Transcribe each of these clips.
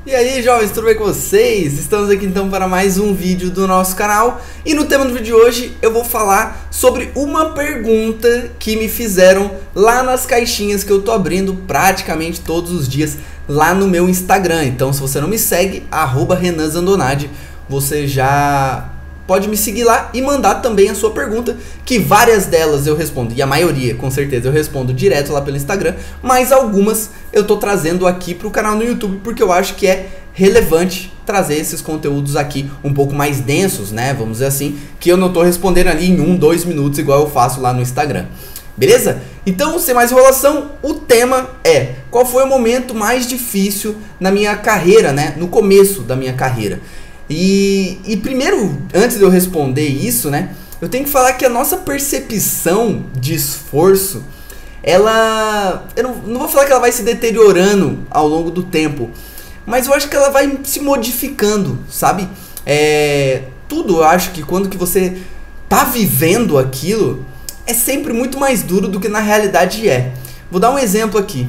E aí, jovens, tudo bem com vocês? Estamos aqui então para mais um vídeo do nosso canal. E no tema do vídeo de hoje eu vou falar sobre uma pergunta que me fizeram lá nas caixinhas que eu tô abrindo praticamente todos os dias lá no meu Instagram. Então, se você não me segue, @RenanZandonade, você já pode me seguir lá e mandar também a sua pergunta, que várias delas eu respondo, e a maioria, com certeza, eu respondo direto lá pelo Instagram, mas algumas eu tô trazendo aqui pro canal no YouTube, porque eu acho que é relevante trazer esses conteúdos aqui um pouco mais densos, né, vamos dizer assim, que eu não tô respondendo ali em 1, 2 minutos, igual eu faço lá no Instagram. Beleza? Então, sem mais enrolação, o tema é: qual foi o momento mais difícil na minha carreira, né, no começo da minha carreira? E primeiro, antes de eu responder isso, né, eu tenho que falar que a nossa percepção de esforço, ela, eu não vou falar que ela vai se deteriorando ao longo do tempo, mas eu acho que ela vai se modificando, sabe? Tudo, eu acho que quando que você tá vivendo aquilo, é sempre muito mais duro do que na realidade é. Vou dar um exemplo aqui.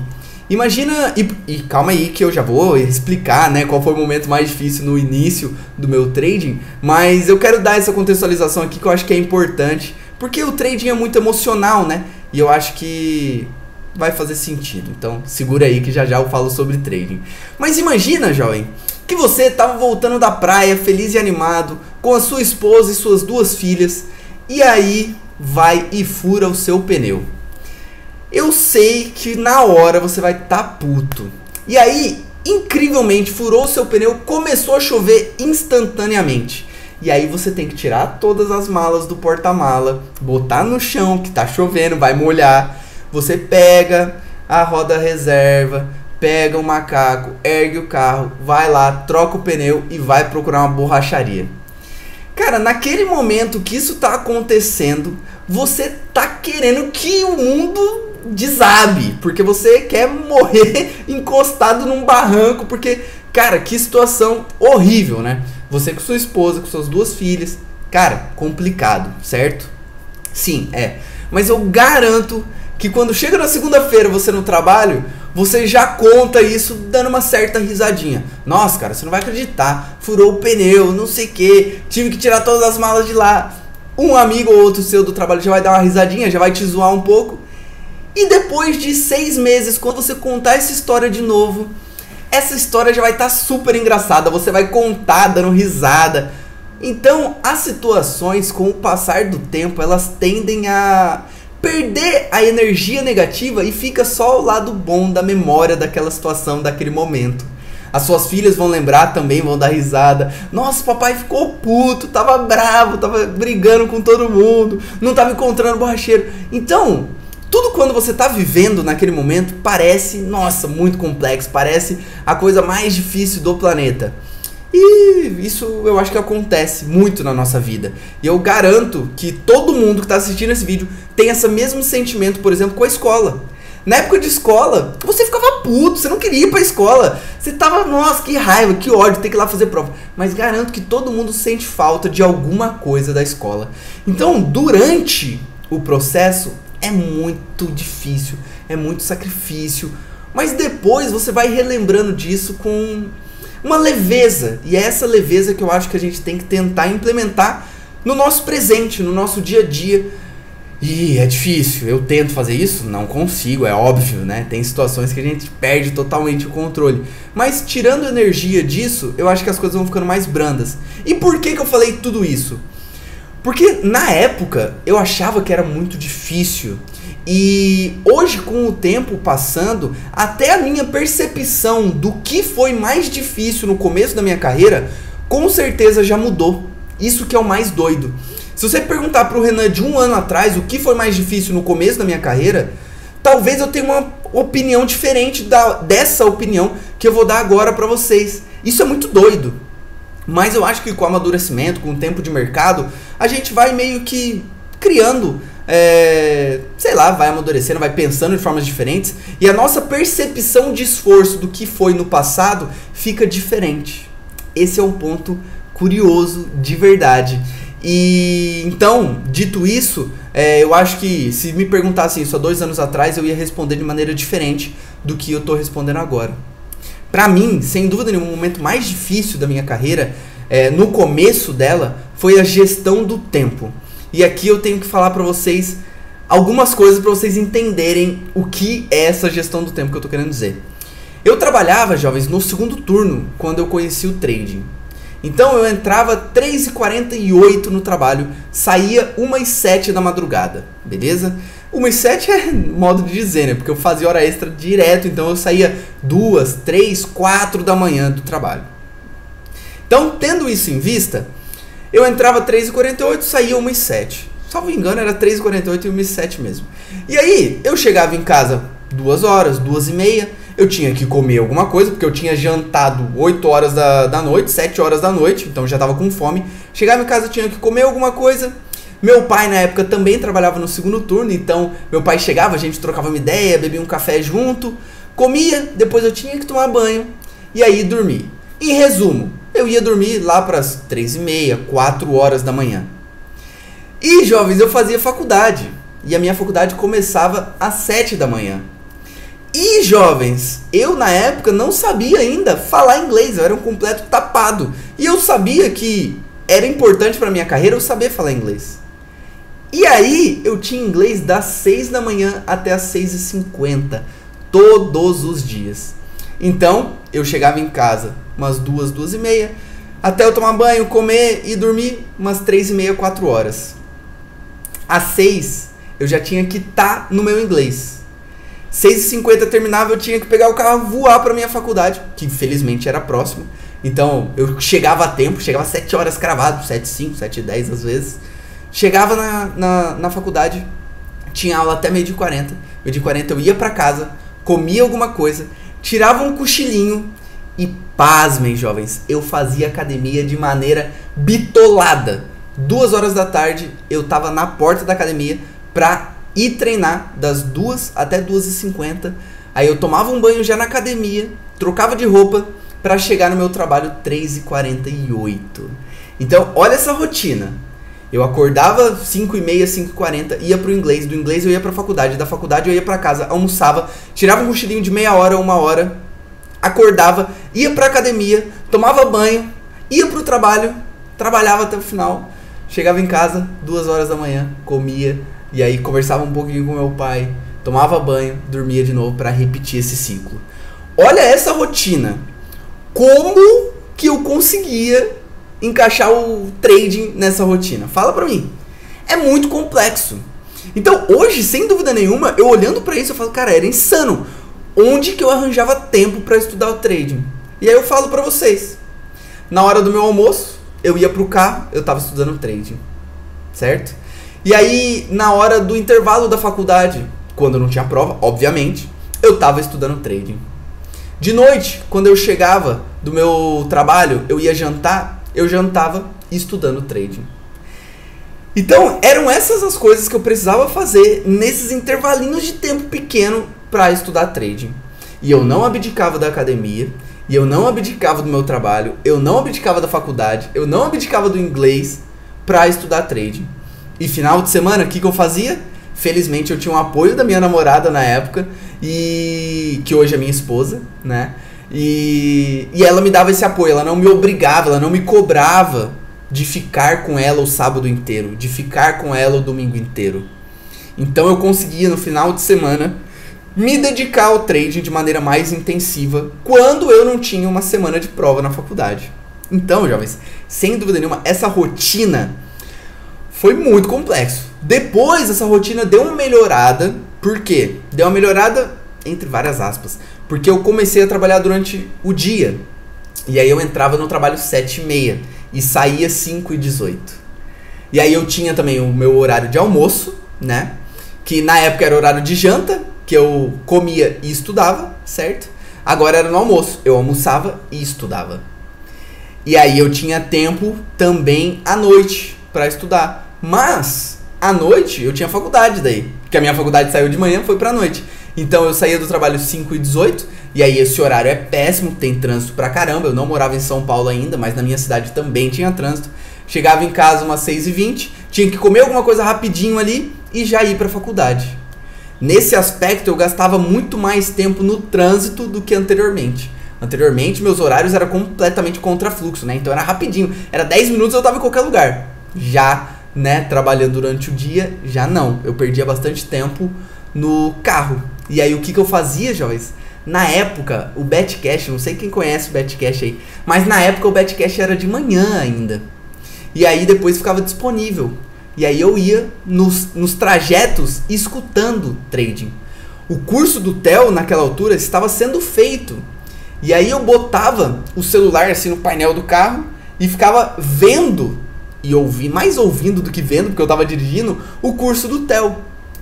Imagina, e calma aí que eu já vou explicar, né, qual foi o momento mais difícil no início do meu trading, mas eu quero dar essa contextualização aqui que eu acho que é importante, porque o trading é muito emocional, né, e eu acho que vai fazer sentido, então segura aí que já já eu falo sobre trading. Mas imagina, jovem, que você estava voltando da praia feliz e animado, com a sua esposa e suas 2 filhas, e aí vai e fura o seu pneu. Eu sei que na hora você vai estar puto. E aí, incrivelmente, furou o seu pneu, começou a chover instantaneamente. E aí você tem que tirar todas as malas do porta-mala, botar no chão, que tá chovendo, vai molhar. Você pega a roda reserva, pega o macaco, ergue o carro, vai lá, troca o pneu e vai procurar uma borracharia. Cara, naquele momento que isso tá acontecendo, você tá querendo que o mundo desabe, porque você quer morrer encostado num barranco, porque, cara, que situação horrível, né? Você com sua esposa, com suas 2 filhas, cara, complicado, certo? Sim, é. Mas eu garanto que quando chega na segunda-feira você no trabalho, você já conta isso dando uma certa risadinha. Nossa, cara, você não vai acreditar, furou o pneu, não sei o que, tive que tirar todas as malas de lá. Um amigo ou outro seu do trabalho já vai dar uma risadinha, já vai te zoar um pouco. E depois de 6 meses, quando você contar essa história de novo, essa história já vai estar super engraçada, você vai contar dando risada. Então, as situações, com o passar do tempo, elas tendem a perder a energia negativa e fica só o lado bom da memória daquela situação, daquele momento. As suas filhas vão lembrar também, vão dar risada. Nossa, papai ficou puto, tava bravo, tava brigando com todo mundo, não tava encontrando borracheiro. Então, tudo quando você tá vivendo naquele momento parece, nossa, muito complexo, parece a coisa mais difícil do planeta. E isso eu acho que acontece muito na nossa vida. E eu garanto que todo mundo que tá assistindo esse vídeo tem esse mesmo sentimento, por exemplo, com a escola. Na época de escola, você ficava puto, você não queria ir pra escola. Você tava, nossa, que raiva, que ódio, ter que ir lá fazer prova. Mas garanto que todo mundo sente falta de alguma coisa da escola. Então, durante o processo, é muito difícil, é muito sacrifício. Mas depois você vai relembrando disso com uma leveza. E é essa leveza que eu acho que a gente tem que tentar implementar no nosso presente, no nosso dia a dia. E é difícil, eu tento fazer isso, não consigo, é óbvio, né? Tem situações que a gente perde totalmente o controle. Mas tirando energia disso, eu acho que as coisas vão ficando mais brandas. E por que eu falei tudo isso? Porque na época eu achava que era muito difícil. E hoje, com o tempo passando, até a minha percepção do que foi mais difícil no começo da minha carreira, com certeza já mudou. Isso que é o mais doido. Se você perguntar pro Renan de 1 ano atrás o que foi mais difícil no começo da minha carreira, talvez eu tenha uma opinião diferente dessa opinião que eu vou dar agora pra vocês. Isso é muito doido. Mas eu acho que com o amadurecimento, com o tempo de mercado, a gente vai meio que criando, sei lá, vai amadurecendo, vai pensando de formas diferentes. E a nossa percepção de esforço do que foi no passado fica diferente. Esse é um ponto curioso de verdade. E então, dito isso, eu acho que se me perguntassem isso há 2 anos atrás, eu ia responder de maneira diferente do que eu tô respondendo agora. Pra mim, sem dúvida nenhuma, o momento mais difícil da minha carreira, no começo dela, foi a gestão do tempo. E aqui eu tenho que falar pra vocês algumas coisas pra vocês entenderem o que é essa gestão do tempo que eu tô querendo dizer. Eu trabalhava, jovens, no segundo turno, quando eu conheci o trading. Então eu entrava 3h48 no trabalho, saía 1h07 da madrugada, beleza? 1h07 é modo de dizer, né? Porque eu fazia hora extra direto, então eu saía 2, 3, 4 da manhã do trabalho. Então, tendo isso em vista, eu entrava 3h48, saía 1h07. Salvo engano, era 3h48 e 1h07 mesmo. E aí, eu chegava em casa 2 horas, 2h30, eu tinha que comer alguma coisa, porque eu tinha jantado 8 horas da noite, 7 horas da noite, então já tava com fome. Chegava em casa, eu tinha que comer alguma coisa. Meu pai, na época, também trabalhava no segundo turno, então meu pai chegava, a gente trocava uma ideia, bebia um café junto, comia, depois eu tinha que tomar banho e aí dormir. Em resumo, eu ia dormir lá para as 3h30, 4 horas da manhã. E, jovens, eu fazia faculdade, e a minha faculdade começava às 7 da manhã. E, jovens, eu na época não sabia ainda falar inglês, eu era um completo tapado. E eu sabia que era importante para minha carreira eu saber falar inglês. E aí, eu tinha inglês das 6 da manhã até as 6h50, todos os dias. Então, eu chegava em casa umas 2, 2h30, até eu tomar banho, comer e dormir umas 3h30, 4 horas. Às 6, eu já tinha que estar no meu inglês. 6h50 terminava, eu tinha que pegar o carro, voar para minha faculdade, que infelizmente era próximo. Então, eu chegava a tempo, chegava às 7 horas cravado, 7h05, 7h10 às vezes. Chegava na faculdade, tinha aula até meio de 40. Meio de 40 eu ia pra casa, comia alguma coisa, tirava um cochilinho e, pasmem, jovens, eu fazia academia de maneira bitolada. 2 horas da tarde eu tava na porta da academia pra ir treinar das 2 até 2h50. Aí eu tomava um banho já na academia, trocava de roupa pra chegar no meu trabalho 3h48. Então, olha essa rotina. Eu acordava 5h30, 5h40, ia pro inglês, do inglês eu ia pra faculdade, da faculdade eu ia pra casa, almoçava, tirava um cochilinho de meia hora, 1 hora, acordava, ia pra academia, tomava banho, ia pro trabalho, trabalhava até o final, chegava em casa, 2 horas da manhã, comia, e aí conversava um pouquinho com meu pai, tomava banho, dormia de novo pra repetir esse ciclo. Olha essa rotina. Como que eu conseguia encaixar o trading nessa rotina? Fala pra mim. É muito complexo. Então, hoje, sem dúvida nenhuma, eu olhando pra isso, eu falo, cara, era insano. Onde que eu arranjava tempo pra estudar o trading? E aí eu falo pra vocês. Na hora do meu almoço, eu ia pro carro, eu tava estudando trading. Certo? E aí, na hora do intervalo da faculdade, quando não tinha prova, obviamente, eu tava estudando trading. De noite, quando eu chegava do meu trabalho, eu ia jantar, eu jantava estudando trading. Então, eram essas as coisas que eu precisava fazer nesses intervalinhos de tempo pequeno para estudar trading. E eu não abdicava da academia, e eu não abdicava do meu trabalho, eu não abdicava da faculdade, eu não abdicava do inglês para estudar trading. E final de semana, o que eu fazia? Felizmente eu tinha um apoio da minha namorada na época, e que hoje é minha esposa, né? E ela me dava esse apoio, ela não me obrigava, ela não me cobrava de ficar com ela o sábado inteiro, de ficar com ela o domingo inteiro. Então eu conseguia no final de semana me dedicar ao trading de maneira mais intensiva quando eu não tinha uma semana de prova na faculdade. Então, jovens, sem dúvida nenhuma, essa rotina foi muito complexo. Depois essa rotina deu uma melhorada. Por quê? Deu uma melhorada entre várias aspas. Porque eu comecei a trabalhar durante o dia. E aí eu entrava no trabalho 7h30 e saía 5h18. E aí eu tinha também o meu horário de almoço, né? Que na época era horário de janta, que eu comia e estudava, certo? Agora era no almoço. Eu almoçava e estudava. E aí eu tinha tempo também à noite para estudar. Mas à noite eu tinha faculdade daí. Porque a minha faculdade saiu de manhã, foi pra noite. Então eu saía do trabalho 5h18. E aí esse horário é péssimo, tem trânsito pra caramba. Eu não morava em São Paulo ainda, mas na minha cidade também tinha trânsito. Chegava em casa umas 6h20, tinha que comer alguma coisa rapidinho ali e já ir pra faculdade. Nesse aspecto eu gastava muito mais tempo no trânsito do que anteriormente. Anteriormente, meus horários eram completamente contra fluxo, né? Então era rapidinho, era 10 minutos eu tava em qualquer lugar. Já, né, trabalhando durante o dia, já não. Eu perdia bastante tempo no carro. E aí o que eu fazia, jovens? Na época, o Betcash, não sei quem conhece o Betcash aí, mas na época o Betcash era de manhã ainda. E aí depois ficava disponível. E aí eu ia nos trajetos escutando trading. O curso do Theo naquela altura estava sendo feito. E aí eu botava o celular assim no painel do carro e ficava vendo e mais ouvindo do que vendo, porque eu estava dirigindo, o curso do Theo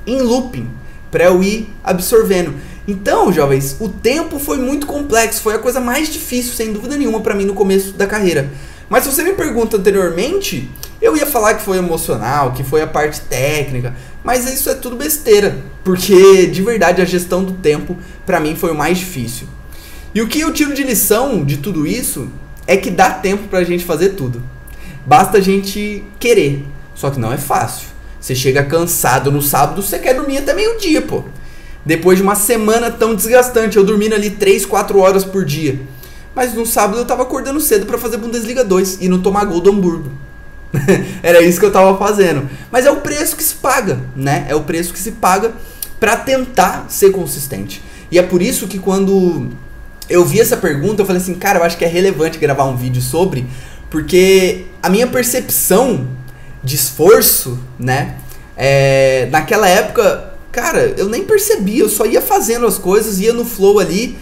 em looping, para eu ir absorvendo. Então, jovens, o tempo foi muito complexo, foi a coisa mais difícil, sem dúvida nenhuma, para mim no começo da carreira. Mas se você me pergunta anteriormente, eu ia falar que foi emocional, que foi a parte técnica, mas isso é tudo besteira, porque de verdade a gestão do tempo para mim foi o mais difícil. E o que eu tiro de lição de tudo isso é que dá tempo pra gente fazer tudo. Basta a gente querer, só que não é fácil. Você chega cansado no sábado, você quer dormir até meio-dia, pô. Depois de uma semana tão desgastante, eu dormindo ali 3, 4 horas por dia. Mas no sábado eu tava acordando cedo pra fazer Bundesliga 2 e não tomar gol do Hamburgo. Era isso que eu tava fazendo. Mas é o preço que se paga, né? É o preço que se paga pra tentar ser consistente. E é por isso que quando eu vi essa pergunta, eu falei assim, cara, eu acho que é relevante gravar um vídeo sobre, porque a minha percepção de esforço, né? Naquela época, cara, eu nem percebia, eu só ia fazendo as coisas, ia no flow ali,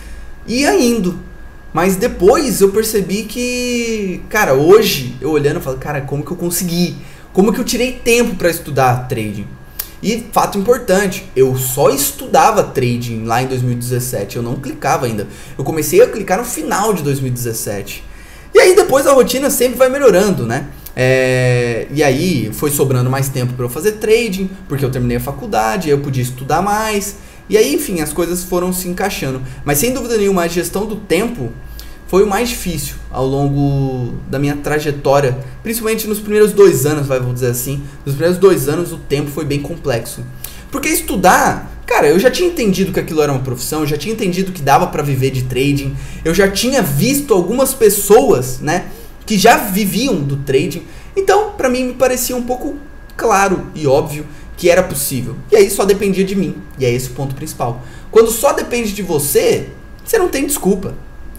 ia indo. Mas depois eu percebi que, cara, hoje eu olhando eu falo, cara, como que eu consegui? Como que eu tirei tempo para estudar trading? E fato importante, eu só estudava trading lá em 2017, eu não clicava ainda. Eu comecei a clicar no final de 2017. E aí depois a rotina sempre vai melhorando, né? E aí foi sobrando mais tempo para eu fazer trading, porque eu terminei a faculdade, eu podia estudar mais. E aí, enfim, as coisas foram se encaixando. Mas sem dúvida nenhuma, a gestão do tempo foi o mais difícil ao longo da minha trajetória. Principalmente nos primeiros 2 anos, vou dizer assim. Nos primeiros 2 anos o tempo foi bem complexo. Porque estudar, cara, eu já tinha entendido que aquilo era uma profissão, eu já tinha entendido que dava pra viver de trading. Eu já tinha visto algumas pessoas, né, que já viviam do trading. Então, pra mim, me parecia um pouco claro e óbvio que era possível. E aí só dependia de mim. E é esse o ponto principal. Quando só depende de você, você não tem desculpa.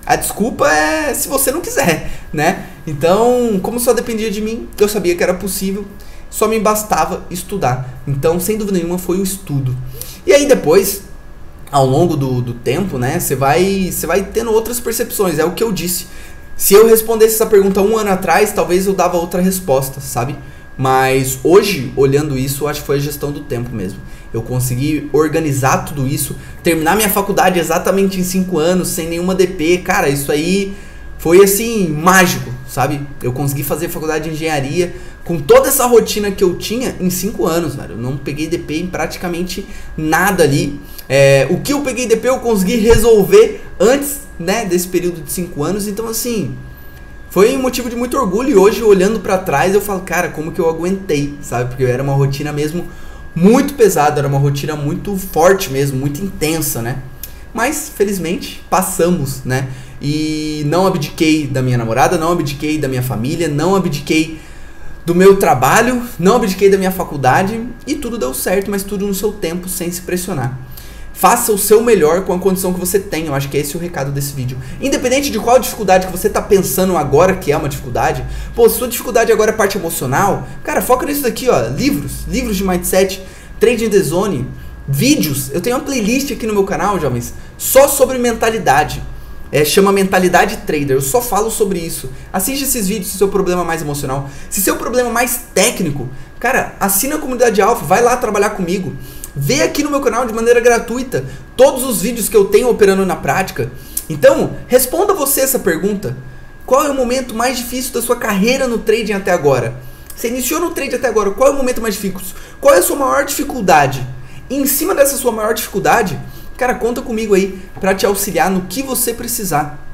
A desculpa é se você não quiser, né? Então, como só dependia de mim, eu sabia que era possível, só me bastava estudar. Então, sem dúvida nenhuma, foi o estudo. E aí depois, ao longo do tempo, né, você vai tendo outras percepções. É o que eu disse. Se eu respondesse essa pergunta 1 ano atrás, talvez eu dava outra resposta, sabe? Mas hoje, olhando isso, eu acho que foi a gestão do tempo mesmo. Eu consegui organizar tudo isso, terminar minha faculdade exatamente em 5 anos, sem nenhuma DP. Cara, isso aí foi assim, mágico, sabe? Eu consegui fazer faculdade de engenharia com toda essa rotina que eu tinha em 5 anos, velho. Eu não peguei DP em praticamente nada ali. O que eu peguei DP eu consegui resolver antes, né, desse período de 5 anos. Então, assim, foi um motivo de muito orgulho. E hoje, olhando pra trás, eu falo, cara, como que eu aguentei, sabe? Porque era uma rotina mesmo muito pesada, era uma rotina muito forte mesmo, muito intensa, né? Mas, felizmente, passamos, né? E não abdiquei da minha namorada, não abdiquei da minha família, não abdiquei do meu trabalho, não abdiquei da minha faculdade e tudo deu certo, mas tudo no seu tempo, sem se pressionar. Faça o seu melhor com a condição que você tem. Eu acho que esse é o recado desse vídeo. Independente de qual dificuldade que você tá pensando agora que é uma dificuldade. Pô, se sua dificuldade agora é parte emocional, cara, foca nisso daqui, ó. Livros de mindset, Trading the Zone, vídeos. Eu tenho uma playlist aqui no meu canal, jovens, só sobre mentalidade. Chama Mentalidade Trader. Eu só falo sobre isso. Assiste esses vídeos se seu problema é mais emocional. Se seu problema é mais técnico, cara, assina a comunidade Alpha, vai lá trabalhar comigo. Vê aqui no meu canal de maneira gratuita todos os vídeos que eu tenho operando na prática. Então, responda você essa pergunta. Qual é o momento mais difícil da sua carreira no trading até agora? Você iniciou no trade até agora, qual é o momento mais difícil? Qual é a sua maior dificuldade? E em cima dessa sua maior dificuldade, cara, conta comigo aí para te auxiliar no que você precisar.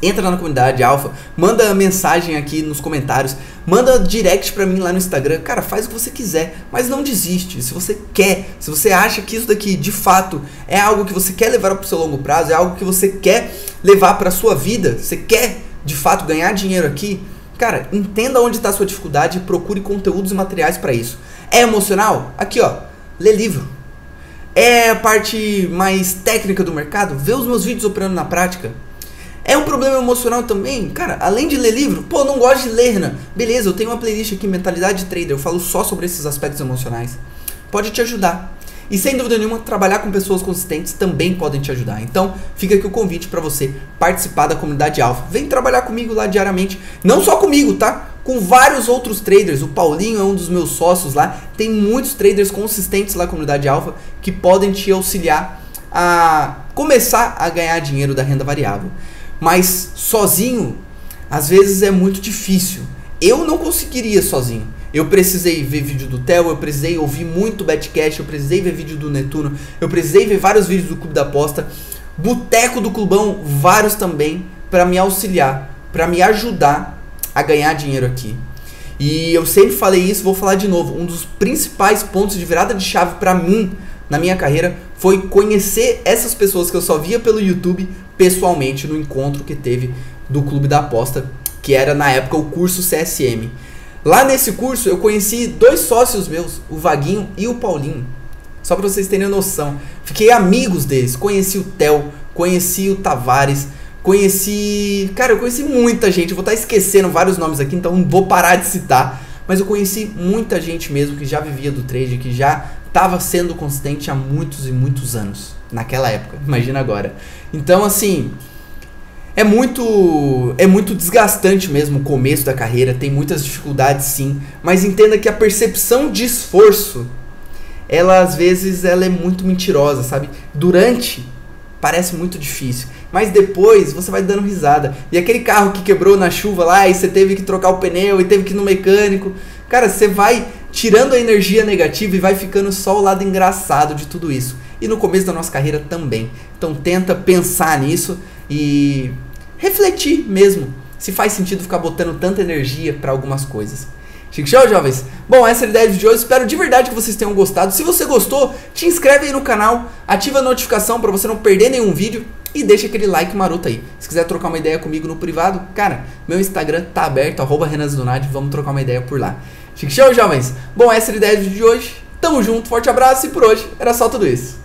Entra na comunidade alfa, manda mensagem aqui nos comentários, manda direct pra mim lá no Instagram. Cara, faz o que você quiser, mas não desiste. Se você quer, se você acha que isso daqui de fato é algo que você quer levar pro seu longo prazo, é algo que você quer levar pra sua vida, você quer de fato ganhar dinheiro aqui, cara, entenda onde está a sua dificuldade e procure conteúdos e materiais para isso. É emocional? Aqui ó, lê livro. É a parte mais técnica do mercado? Vê os meus vídeos operando na prática. É um problema emocional também? Cara, além de ler livro, pô, não gosto de ler, Renan. Beleza, eu tenho uma playlist aqui, Mentalidade Trader, eu falo só sobre esses aspectos emocionais. Pode te ajudar. E sem dúvida nenhuma, trabalhar com pessoas consistentes também podem te ajudar. Então, fica aqui o convite para você participar da comunidade alfa. Vem trabalhar comigo lá diariamente. Não só comigo, tá? Com vários outros traders. O Paulinho é um dos meus sócios lá. Tem muitos traders consistentes lá na comunidade alfa que podem te auxiliar a começar a ganhar dinheiro da renda variável. Mas sozinho, às vezes é muito difícil. Eu não conseguiria sozinho. Eu precisei ver vídeo do Theo, eu precisei ouvir muito Betcash, eu precisei ver vídeo do Netuno, eu precisei ver vários vídeos do Clube da Aposta, Boteco do Clubão, vários também, para me auxiliar, para me ajudar a ganhar dinheiro aqui. E eu sempre falei isso, vou falar de novo. Um dos principais pontos de virada de chave para mim na minha carreira foi conhecer essas pessoas que eu só via pelo YouTube pessoalmente no encontro que teve do Clube da Aposta, que era na época o curso CSM. Lá nesse curso eu conheci dois sócios meus, o Vaguinho e o Paulinho. Só para vocês terem noção. Fiquei amigos deles. Conheci o Theo, conheci o Tavares, conheci... Cara, eu conheci muita gente. Eu vou estar esquecendo vários nomes aqui, então não vou parar de citar. Mas eu conheci muita gente mesmo que já vivia do trade, que já estava sendo consistente há muitos e muitos anos. Naquela época, imagina agora. Então, assim... É muito desgastante mesmo o começo da carreira, tem muitas dificuldades sim, mas entenda que a percepção de esforço, ela às vezes ela é muito mentirosa, sabe? Durante, parece muito difícil, mas depois você vai dando risada. E aquele carro que quebrou na chuva lá e você teve que trocar o pneu e teve que ir no mecânico, cara, você vai tirando a energia negativa e vai ficando só o lado engraçado de tudo isso. E no começo da nossa carreira também. Então tenta pensar nisso e refletir mesmo se faz sentido ficar botando tanta energia para algumas coisas. Chique show, jovens? Bom, essa é a ideia de hoje. Espero de verdade que vocês tenham gostado. Se você gostou, te inscreve aí no canal, ativa a notificação para você não perder nenhum vídeo e deixa aquele like maroto aí. Se quiser trocar uma ideia comigo no privado, cara, meu Instagram tá aberto, @RenanZunad, vamos trocar uma ideia por lá. Chique show, jovens? Bom, essa é a ideia de hoje. Tamo junto, forte abraço e por hoje era só tudo isso.